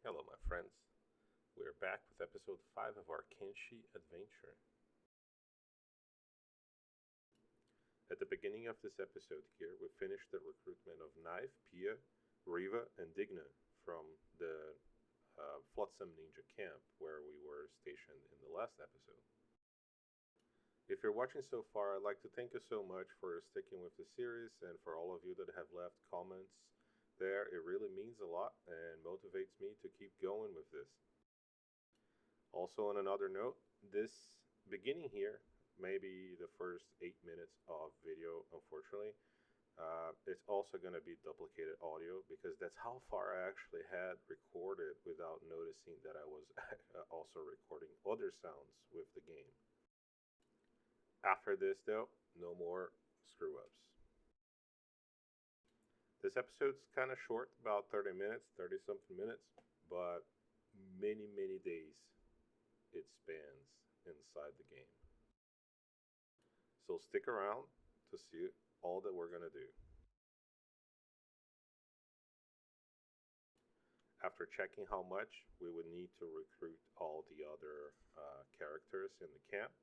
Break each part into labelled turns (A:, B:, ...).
A: Hello, my friends. We're back with episode 5 of our Kenshi adventure. At the beginning of this episode here, we finished the recruitment of Knife, Pia, Riva, and Digna from the Flotsam Ninja camp where we were stationed in the last episode. If you're watching so far, I'd like to thank you so much for sticking with the series and for all of you that have left comments there. It really means a lot and motivates me to keep going with this. Also, on another note, this beginning here, maybe the first 8 minutes of video, unfortunately, it's also going to be duplicated audio because that's how far I actually had recorded without noticing that I was also recording other sounds with the game. After this, though, no more screw ups. This episode's kind of short, about 30 minutes, 30 something minutes, but many, many days it spans inside the game. So stick around to see all that we're going to do. After checking how much we would need to recruit all the other characters in the camp,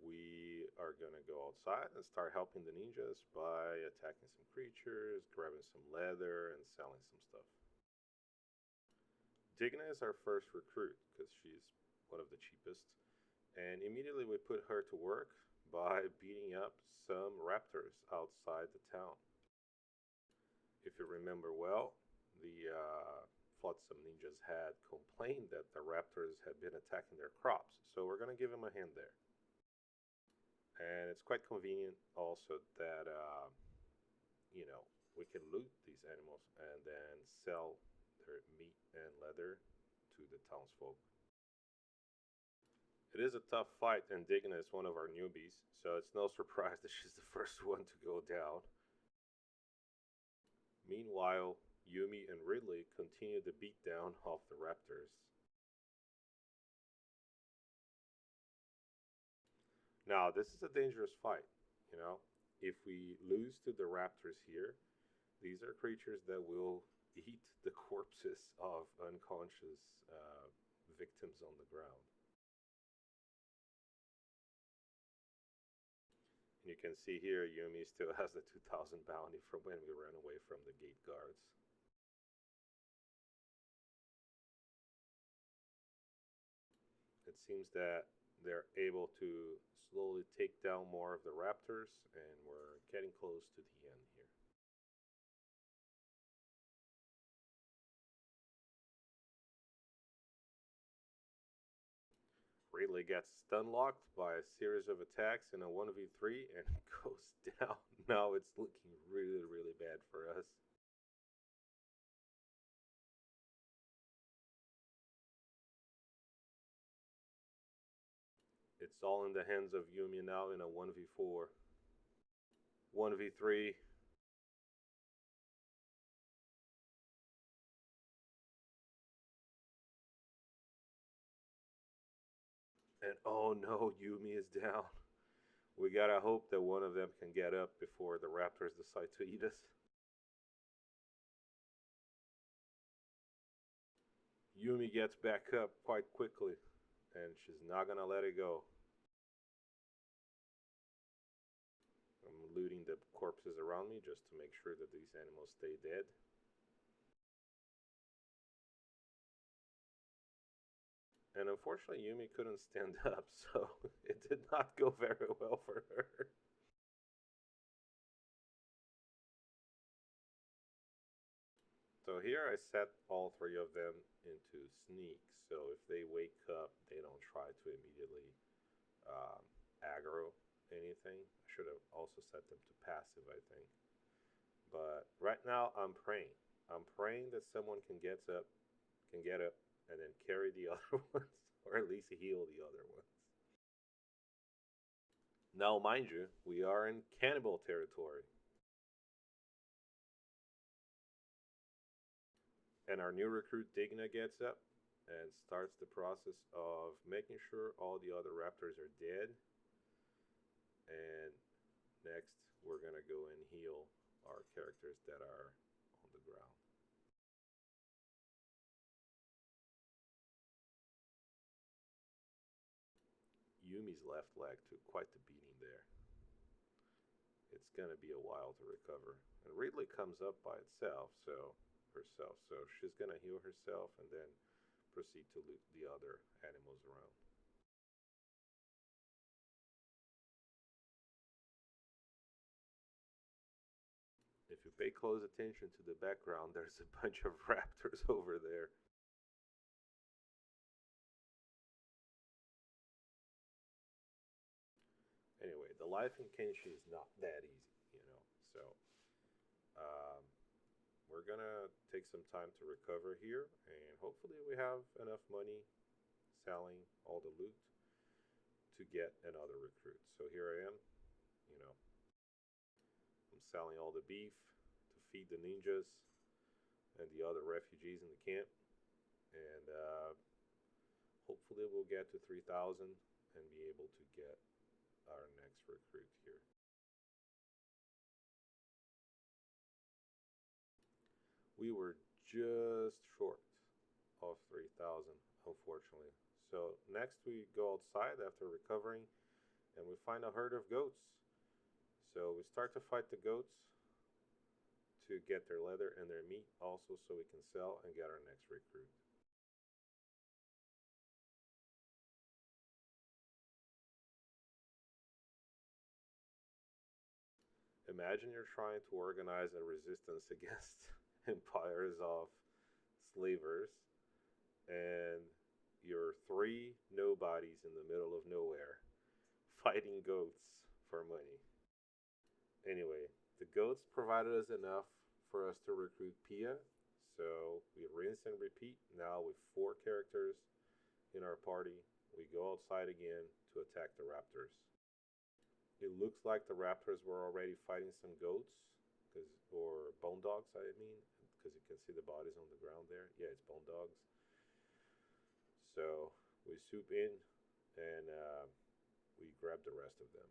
A: we are going to go outside and start helping the ninjas by attacking some creatures, grabbing some leather, and selling some stuff. Digna is our first recruit because she's one of the cheapest, and immediately we put her to work by beating up some raptors outside the town. If you remember well, the Flotsam ninjas had complained that the raptors had been attacking their crops, so we're going to give them a hand there. And it's quite convenient also that, we can loot these animals and then sell their meat and leather to the townsfolk. It is a tough fight, and Digna is one of our newbies, so it's no surprise that she's the first one to go down. Meanwhile, Yumi and Ridley continue the beatdown of the raptors. Now, this is a dangerous fight, you know. If we lose to the raptors here, these are creatures that will eat the corpses of unconscious victims on the ground. And you can see here, Yumi still has the 2000 bounty from when we ran away from the gate guards. It seems that they're able to slowly take down more of the raptors, and we're getting close to the end here. Ridley gets stun locked by a series of attacks in a 1v3 and goes down. Now it's looking really, really bad for us. It's all in the hands of Yumi now in a 1v4. 1v3. And oh no, Yumi is down. We gotta hope that one of them can get up before the raptors decide to eat us. Yumi gets back up quite quickly, and she's not gonna let it go. I'm looting the corpses around me just to make sure that these animals stay dead. And unfortunately, Yumi couldn't stand up, so it did not go very well for her. So here I set all three of them into sneak, so if they wake up, they don't try to immediately um, aggro anything. I should have also set them to passive, I think. But right now, I'm praying. I'm praying that someone can get up, and then carry the other ones, or at least heal the other ones. Now, mind you, we are in cannibal territory, and our new recruit Digna gets up and starts the process of making sure all the other raptors are dead. And next, we're gonna go and heal our characters that are on the ground. Yumi's left leg took quite the beating there. It's gonna be a while to recover. And Ridley comes up by herself, so she's gonna heal herself and then proceed to loot the other animals around. If you pay close attention to the background, there's a bunch of raptors over there. Anyway, the life in Kenshi is not that easy. So um, we're gonna take some time to recover here, and hopefully we have enough money selling all the loot to get another recruit. So here I am. You know, I'm selling all the beef to feed the ninjas and the other refugees in the camp, and hopefully we'll get to 3,000 and be able to get our next recruit here. We were just short of 3,000, unfortunately. So next we go outside after recovering and we find a herd of goats. So we start to fight the goats to get their leather and their meat also so we can sell and get our next recruit. Imagine you're trying to organize a resistance against empires of slavers and you're three nobodies in the middle of nowhere fighting goats for money. Anyway, the goats provided us enough for us to recruit Pia, so we rinse and repeat now with four characters in our party. We go outside again to attack the raptors. It looks like the raptors were already fighting some goats, or bone dogs, I mean, because you can see the bodies on the ground there. Yeah, it's bone dogs. So we swoop in and we grab the rest of them.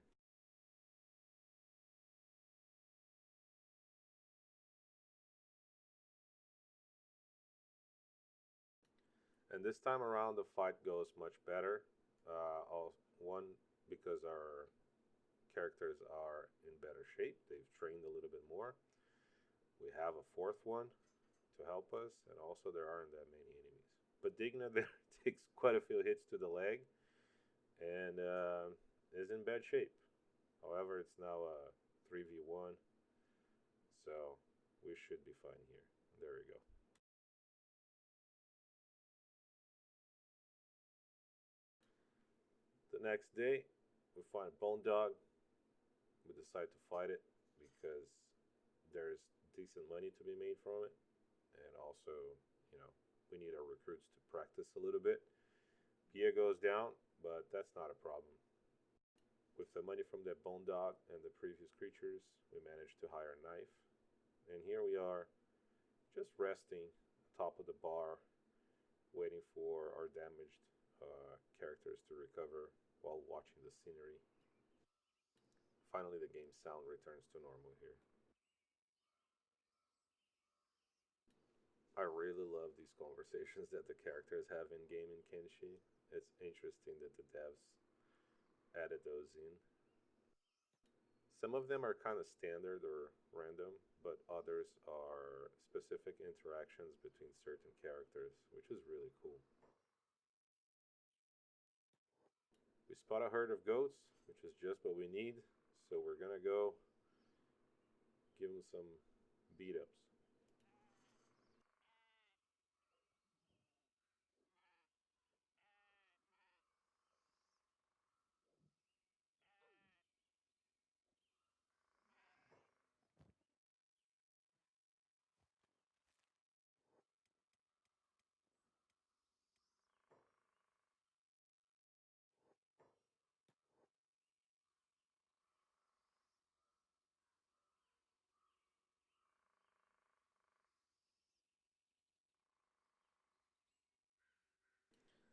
A: And this time around, the fight goes much better. One, because our characters are in better shape, they've trained a little bit more. We have a fourth one to help us, and also there aren't that many enemies. But Digna there takes quite a few hits to the leg and is in bad shape. However, it's now a 3v1, so we should be fine here. There we go. The next day, we find Bone Dog. We decide to fight it because there's decent money to be made from it, and also, you know, we need our recruits to practice a little bit. Pia goes down, but that's not a problem. With the money from that Bone Dog and the previous creatures, we managed to hire a knife, and here we are, just resting atop of the bar, waiting for our damaged characters to recover while watching the scenery. Finally, the game sound returns to normal here. I really love these conversations that the characters have in game in Kenshi. It's interesting that the devs added those in. Some of them are kind of standard or random, but others are specific interactions between certain characters, which is really cool. We spot a herd of goats, which is just what we need, so we're gonna go give them some beat ups.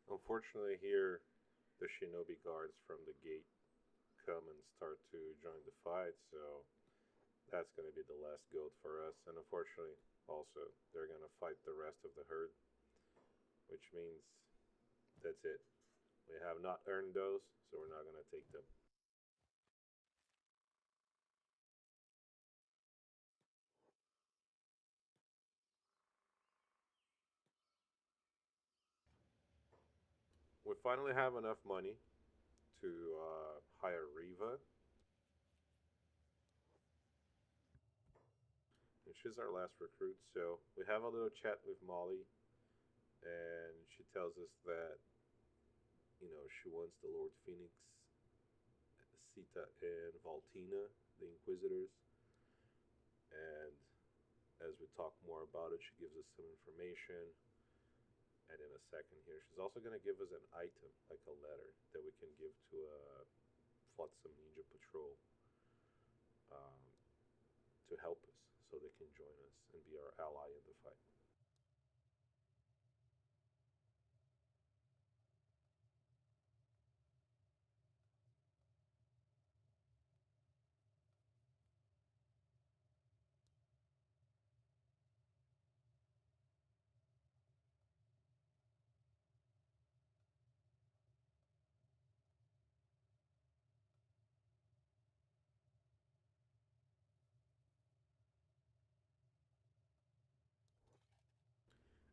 A: Unfortunately, here the shinobi guards from the gate come and start to join the fight, so that's going to be the last goat for us. And unfortunately, also, they're going to fight the rest of the herd, which means that's it. We have not earned those, so we're not going to take them. We finally have enough money to hire Riva, and she's our last recruit. So we have a little chat with Molly, and she tells us that she wants the Lord Phoenix, Sita, and Valtina, the Inquisitors. And as we talk more about it, she gives us some information. And in a second here, she's also going to give us an item, like a letter, that we can give to a Flotsam Ninja Patrol, um, to help us so they can join us and be our ally in the fight.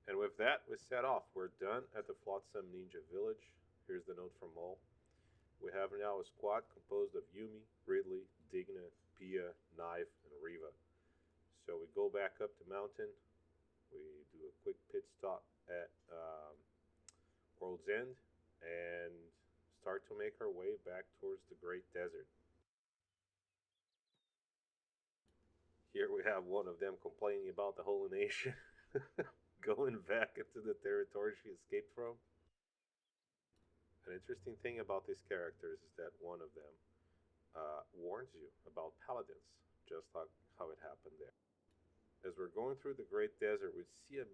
A: And with that, we set off. We're done at the Flotsam Ninja Village. Here's the note from Mole. We have now a squad composed of Yumi, Ridley, Digna, Pia, Knife, and Riva. So we go back up the mountain. We do a quick pit stop at World's End and start to make our way back towards the Great Desert. Here we have one of them complaining about the whole nation going back into the territory she escaped from. An interesting thing about these characters is that one of them warns you about paladins, just like how it happened there. As we're going through the Great Desert, we see a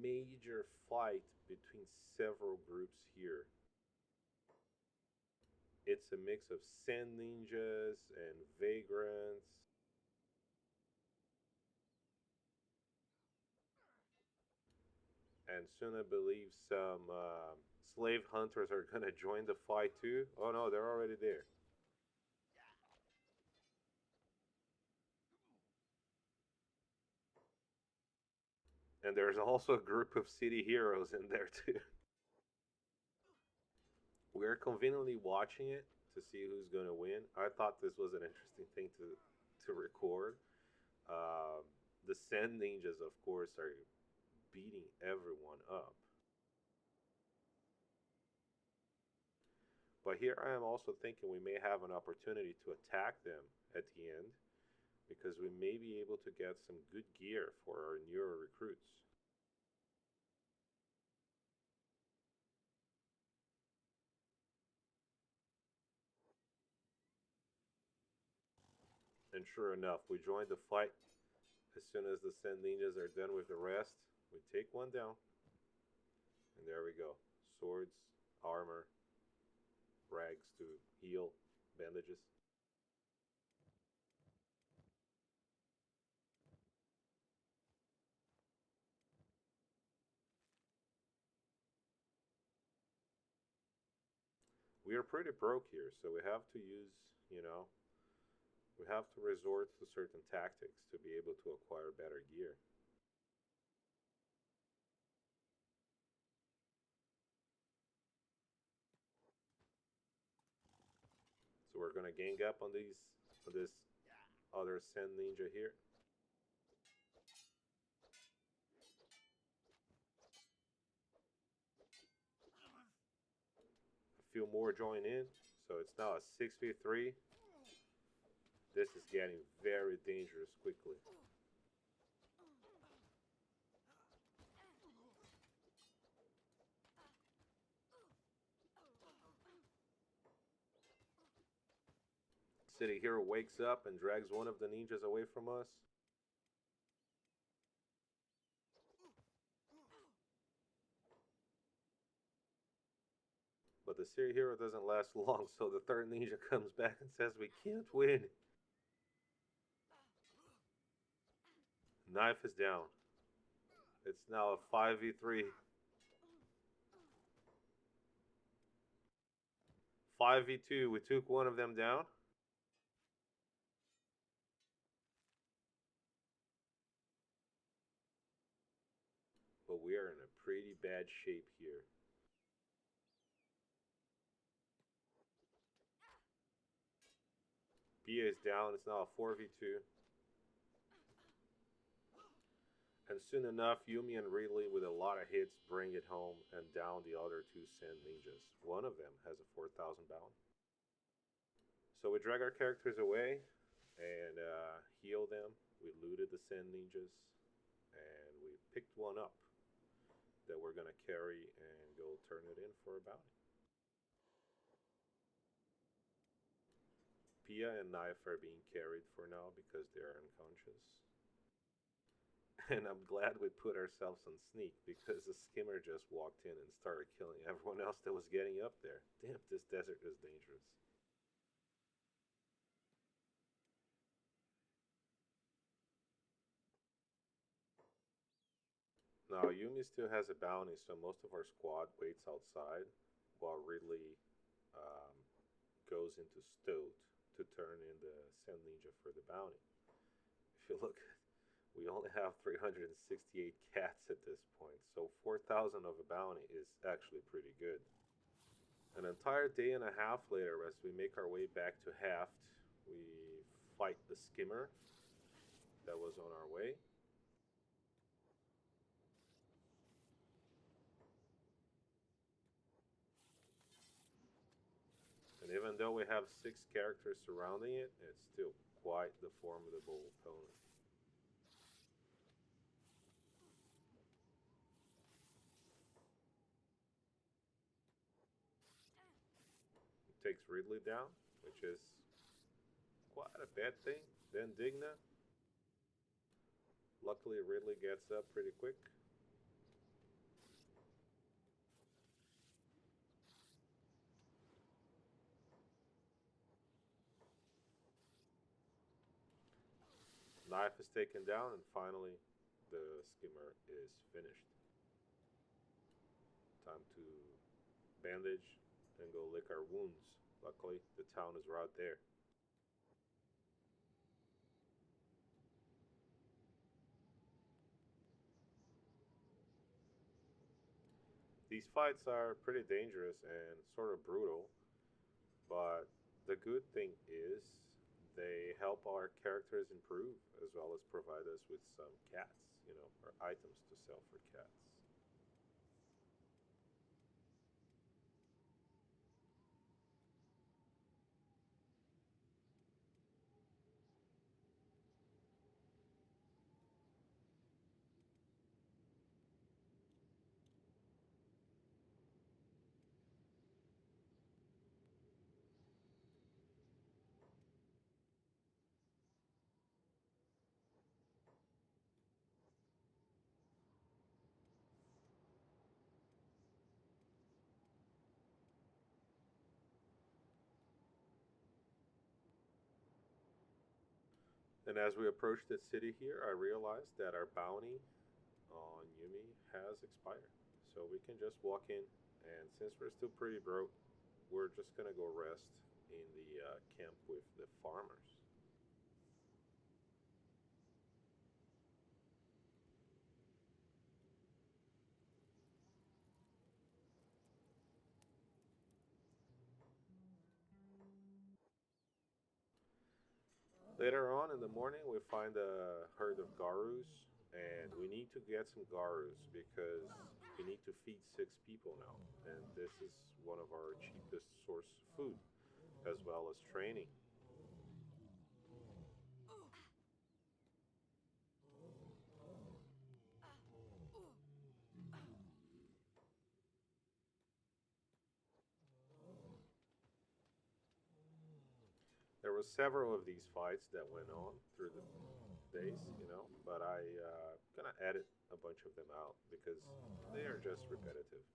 A: major fight between several groups here. It's a mix of sand ninjas and vagrants. And soon I believe some slave hunters are going to join the fight too. Oh no, they're already there. And there's also a group of city heroes in there too. We're conveniently watching it to see who's going to win. I thought this was an interesting thing to record. Um, the Sand Ninjas, of course, are beating everyone up. But here I am also thinking we may have an opportunity to attack them at the end because we may be able to get some good gear for our newer recruits. And sure enough, we joined the fight. As soon as the Sand Ninjas are done with the rest, we take one down. And there we go. Swords, armor, rags to heal, bandages. We are pretty broke here, so we have to use, you know, we have to resort to certain tactics to be able to acquire better gear. So we're gonna gang up on this other Sand Ninja here. A few more join in, so it's now a 6v3. This is getting very dangerous quickly. City Hero wakes up and drags one of the ninjas away from us. But the City Hero doesn't last long, so the third ninja comes back and says we can't win. Knife is down. It's now a 5v3. 5v2, we took one of them down, but we are in a pretty bad shape here. Bia is down, it's now a 4v2. And soon enough, Yumi and Ridley, with a lot of hits, bring it home and down the other two Sand Ninjas. One of them has a 4,000 bound. So we drag our characters away and heal them. We looted the Sand Ninjas and we picked one up that we're gonna carry and go turn it in for a bounty. Pia and Knife are being carried for now because they're unconscious. And I'm glad we put ourselves on sneak because the skimmer just walked in and started killing everyone else that was getting up there. Damn, this desert is dangerous. Now, Yumi still has a bounty, so most of our squad waits outside while Ridley um, goes into Stoat to turn in the Sand Ninja for the bounty. If you look, we only have 368 cats at this point, so 4,000 of a bounty is actually pretty good. An entire day and a half later, as we make our way back to Haft, we fight the skimmer that was on our way. And even though we have 6 characters surrounding it, it's still quite the formidable opponent. It takes Ridley down, which is quite a bad thing. Then Digna. Luckily, Ridley gets up pretty quick. Knife is taken down, and finally, the skimmer is finished. Time to bandage and go lick our wounds. Luckily, the town is right there. These fights are pretty dangerous and sort of brutal, but the good thing is they help our characters improve as well as provide us with some cats, or items to sell for cats. And as we approach the city here, I realized that our bounty on Yumi has expired. So we can just walk in, and since we're still pretty broke, we're just gonna go rest in the camp with the farmers. Later on in the morning, we find a herd of garus, and we need to get some garus because we need to feed 6 people now, and this is one of our cheapest source of food, as well as training. There were several of these fights that went on through the days, but I gonna edit a bunch of them out because they are just repetitive.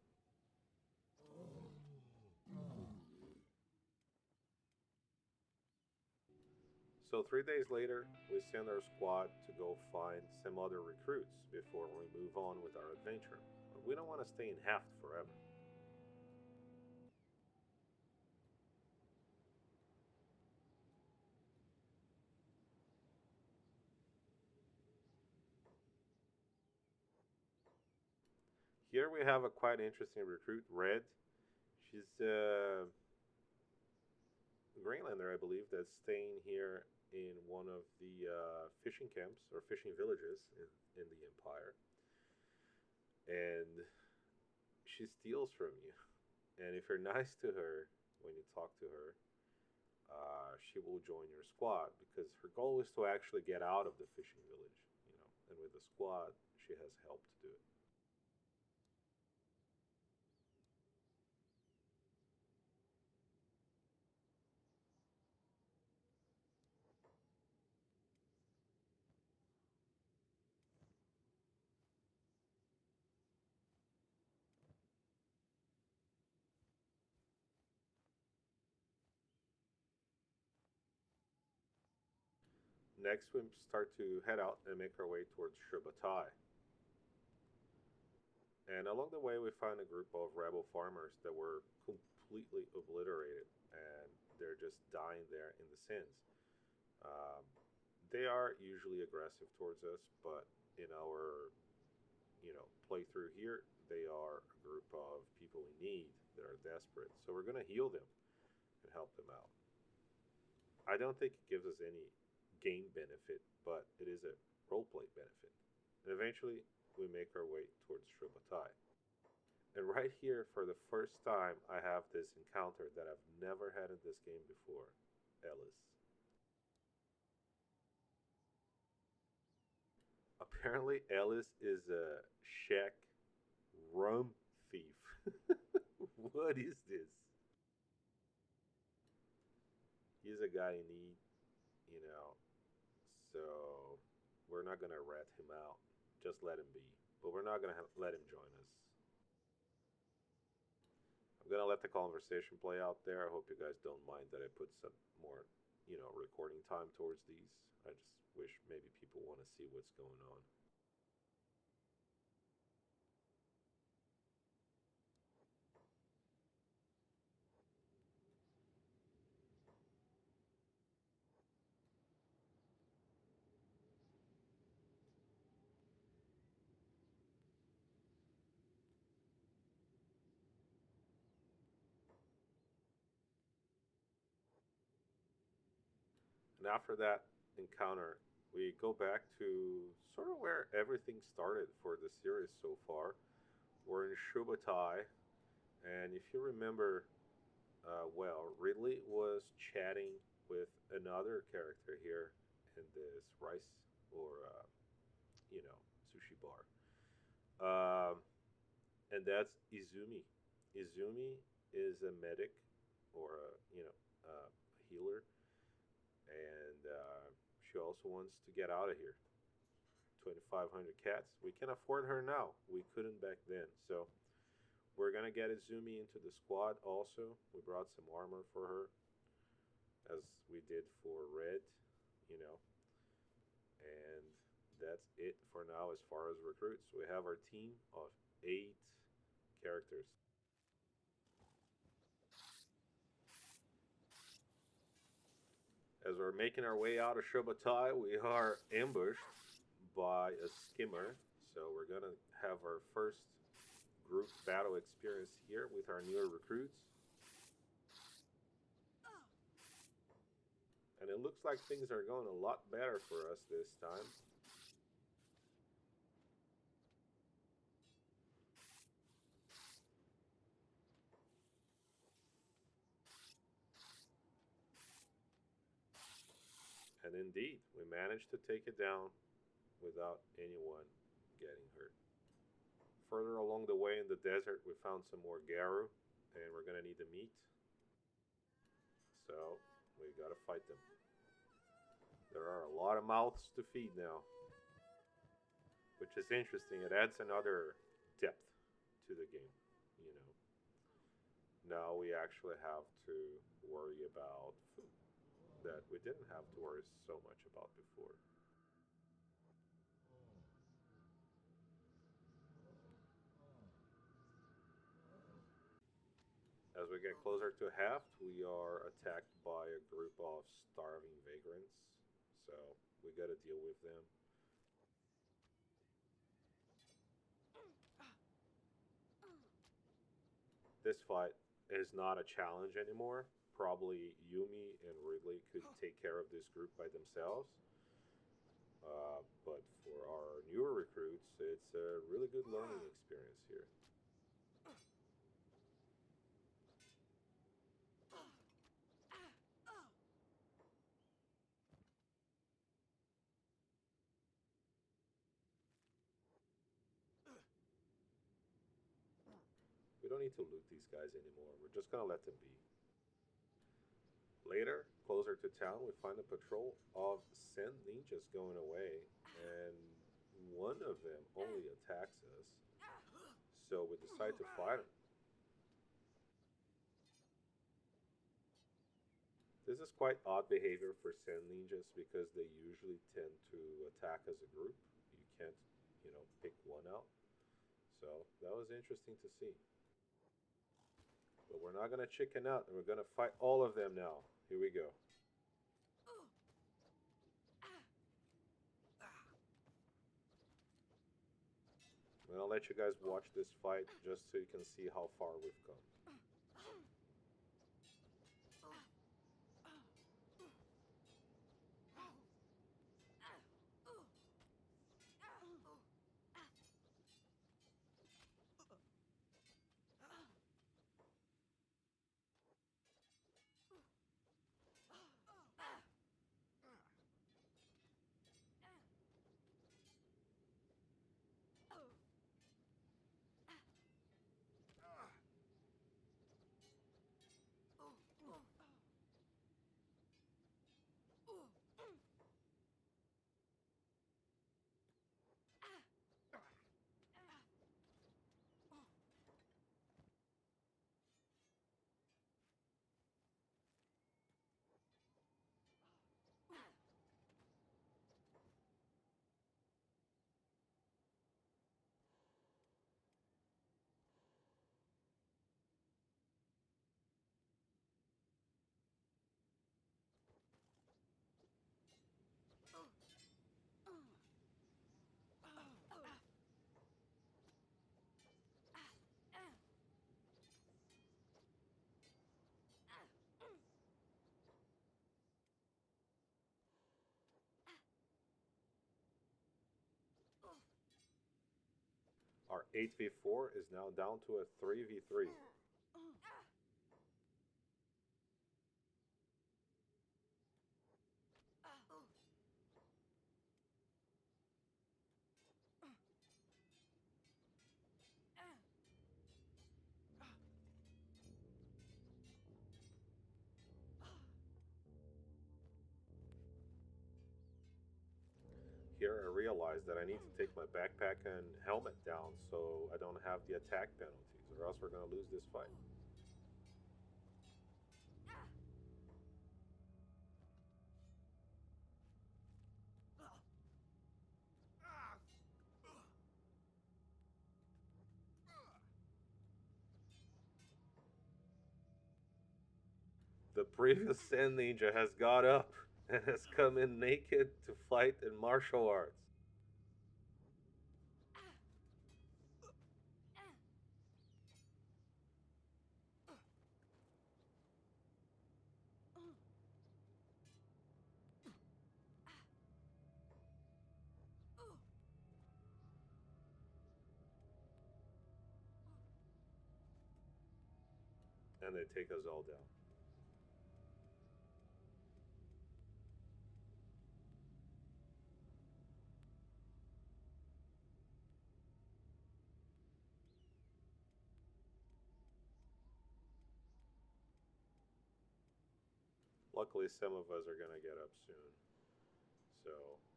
A: So 3 days later, we send our squad to go find some other recruits before we move on with our adventure. We don't want to stay in Haft forever. here we have a quite interesting recruit, Red. She's a Greenlander, I believe, that's staying here in one of the fishing camps or fishing villages in the Empire. And she steals from you. And if you're nice to her when you talk to her, she will join your squad because her goal is to actually get out of the fishing village, you know. And with the squad, she has help to do it. Next, we start to head out and make our way towards Shubatai. And along the way, we find a group of rebel farmers that were completely obliterated, and they're just dying there in the sands. Um, they are usually aggressive towards us, but in our playthrough here, they are a group of people in need that are desperate. So we're gonna heal them and help them out. I don't think it gives us any game benefit, but it is a roleplay benefit. And eventually, we make our way towards Shribatai. And right here, for the first time, I have this encounter that I've never had in this game before. Ellis. Apparently, Ellis is a Czech rum thief. What is this? He's a guy in need, you know, so we're not gonna rat him out. Just let him be. But we're not gonna let him join us. I'm gonna let the conversation play out there. I hope you guys don't mind that I put some more, recording time towards these. I just wish maybe people want to see what's going on. And after that encounter, we go back to sort of where everything started for the series so far. We're in Shubatai, and if you remember, Ridley was chatting with another character here in this rice or sushi bar, and that's Izumi. Izumi is a medic or a healer, and she also wants to get out of here. 2,500 cats. We can afford her now. We couldn't back then, so we're gonna get Izumi into the squad also. We brought some armor for her, as we did for Red, you know, and that's it for now as far as recruits. We have our team of 8 characters. As we're making our way out of Shobatai, we are ambushed by a skimmer. So we're gonna have our first group battle experience here with our newer recruits. And it looks like things are going a lot better for us this time. And indeed, we managed to take it down without anyone getting hurt. Further along the way in the desert, we found some more Garu, and we're gonna need the meat. So we gotta fight them. There are a lot of mouths to feed now, which is interesting. It adds another depth to the game, you know. Now we actually have to worry about food that we didn't have to worry so much about before. As we get closer to Haft, we are attacked by a group of starving vagrants, so we gotta deal with them. This fight is not a challenge anymore. Probably Yumi and Ridley could take care of this group by themselves. But for our newer recruits, it's a really good learning experience here. We don't need to loot these guys anymore. We're just gonna let them be. Later, closer to town, we find a patrol of sand ninjas going away, and one of them only attacks us. So we decide to fight him. This is quite odd behavior for sand ninjas because they usually tend to attack as a group. You can't, pick one out. So that was interesting to see. But we're not gonna chicken out, and we're gonna fight all of them now. Here we go. I'm gonna let you guys watch this fight just so you can see how far we've come. Our 8v4 is now down to a 3v3. Here I realize that I need to take my backpack and helmet down so I don't have the attack penalties, or else we're gonna lose this fight. The previous Sand Ninja has got up and has come in naked to fight in martial arts. And they take us all down. Luckily, some of us are gonna get up soon, so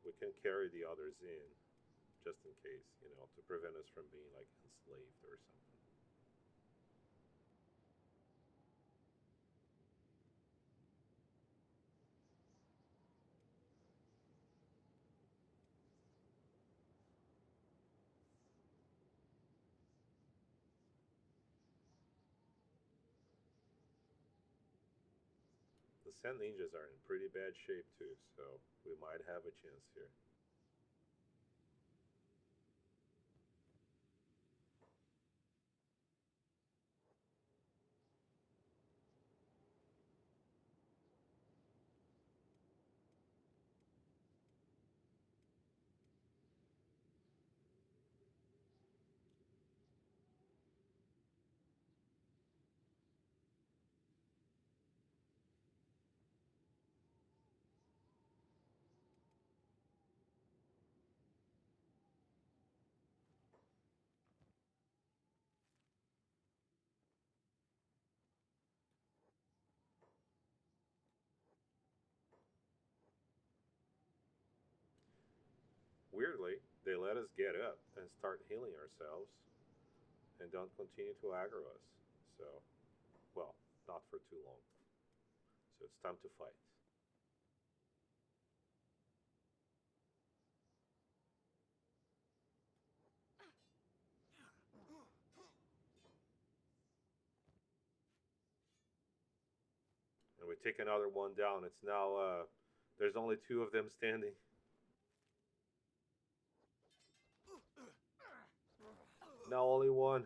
A: we can carry the others in just in case, to prevent us from being like enslaved or something. The Sand Ninjas are in pretty bad shape too, so we might have a chance here. let us get up and start healing ourselves and don't continue to aggro us. So, well, not for too long. So it's time to fight. And we take another one down. It's now, there's only two of them standing. Now only one.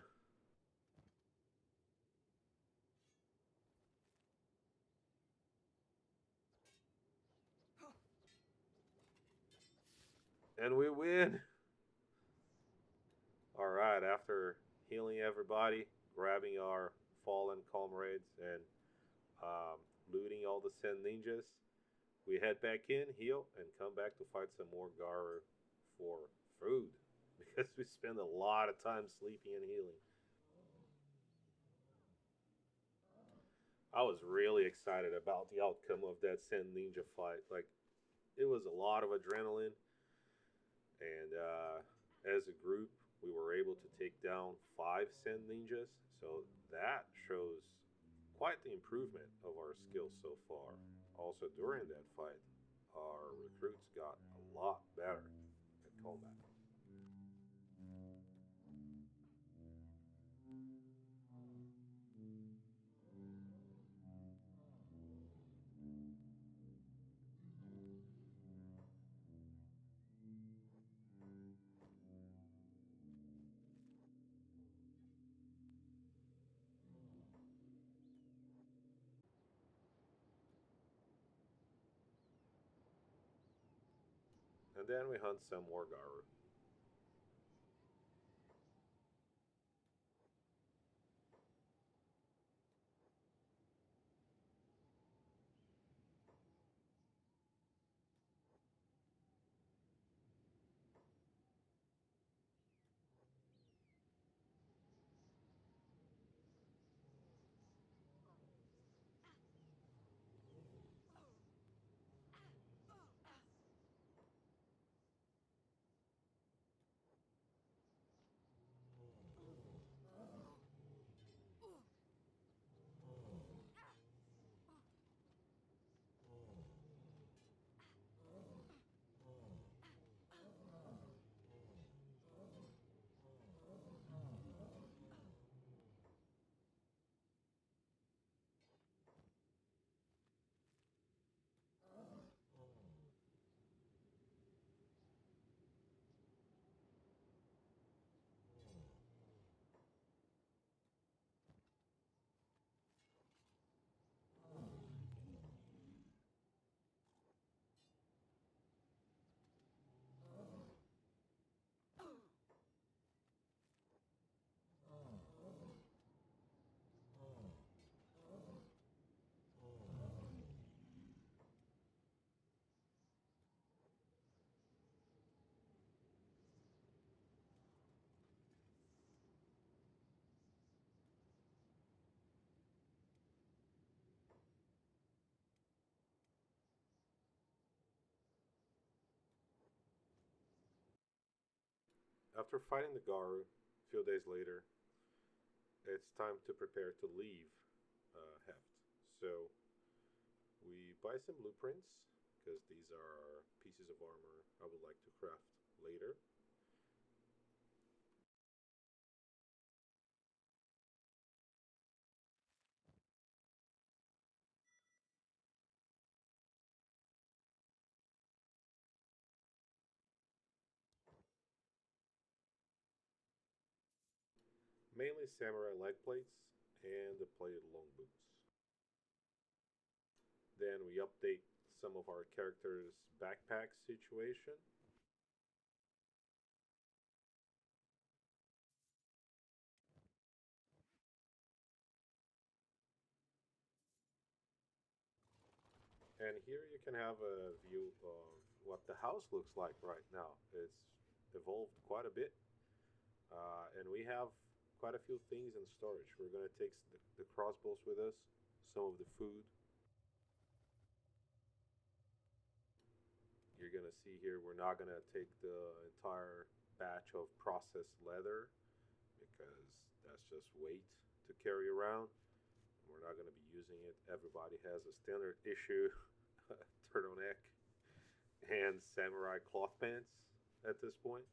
A: And we win. All right, after healing everybody, grabbing our fallen comrades, and um, looting all the Sen ninjas, we head back in, heal, and come back to fight some more Garu for food because we spend a lot of time sleeping and healing. I was really excited about the outcome of that Sen ninja fight. Like, it was a lot of adrenaline, and as a group, we were able to take down five Sen ninjas. So that shows quite the improvement of our skills so far. Also, during that fight, our recruits got a lot better at combat. And then we hunt some more Garu. After fighting the Garu, a few days later, it's time to prepare to leave Heft. So we buy some blueprints because these are pieces of armor I would like to craft later. Mainly samurai leg plates and the plated long boots. Then we update some of our characters' backpack situation. And here you can have a view of what the house looks like right now. It's evolved quite a bit, and we have quite a few things in storage. We're going to take the crossbows with us, some of the food. You're going to see here we're not going to take the entire bag batch of processed leather because that's just weight to carry around. We're not going to be using it. Everybody has a standard issue turtleneck and samurai cloth pants at this point.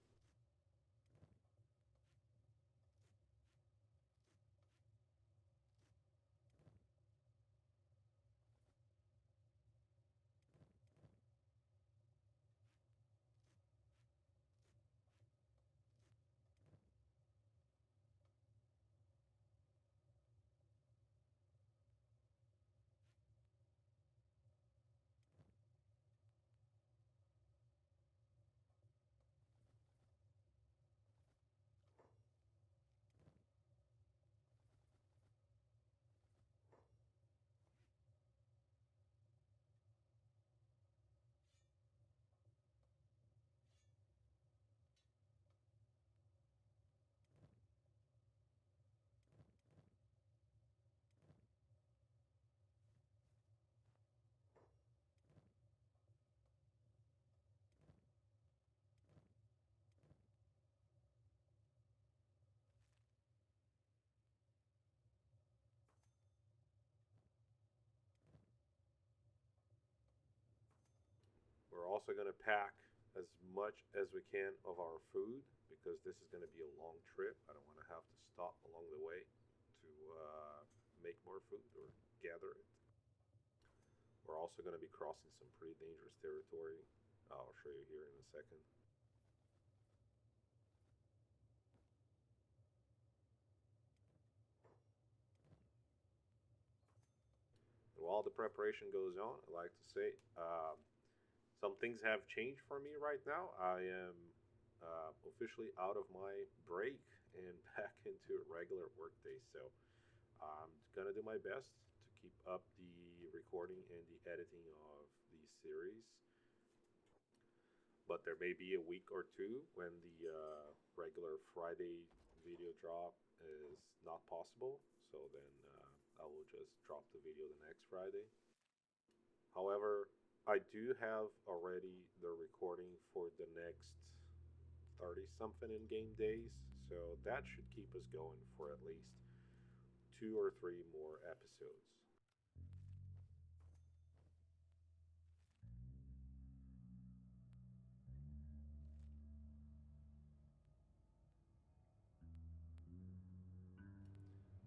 A: We're also going to pack as much as we can of our food because this is going to be a long trip. I don't want to have to stop along the way to make more food or gather it. We're also going to be crossing some pretty dangerous territory. I'll show you here in a second. And while the preparation goes on, I like to say some things have changed for me right now. I am officially out of my break and back into a regular workday. So I'm gonna do my best to keep up the recording and the editing of these series. But there may be a week or two when the regular Friday video drop is not possible. So then I will just drop the video the next Friday. However, I do have already the recording for the next 30 something in game days. So that should keep us going for at least two or three more episodes.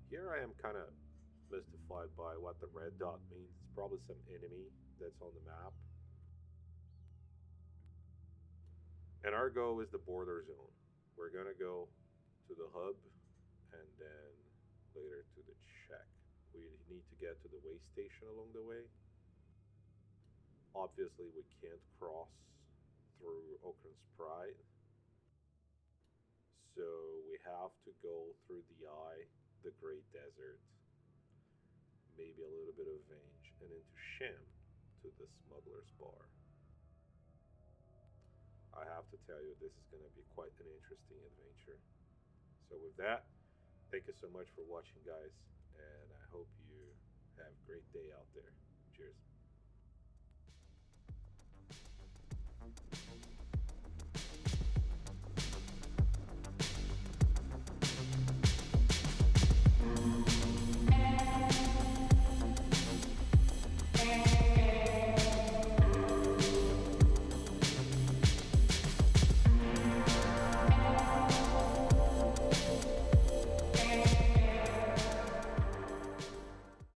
A: Here I am kind of mystified by what the red dot means. It's probably some enemy that's on the map. And our go is the border zone. We're gonna go to the hub and then later to the check. We need to get to the way station along the way. Obviously, we can't cross through Oakland's Pride, so we have to go through the Eye, the Great Desert, maybe a little bit of Vange, and into Sham to the Smuggler's Bar. I have to tell you, this is going to be quite an interesting adventure. So, with that, thank you so much for watching, guys, and I hope you have a great day out there. Cheers.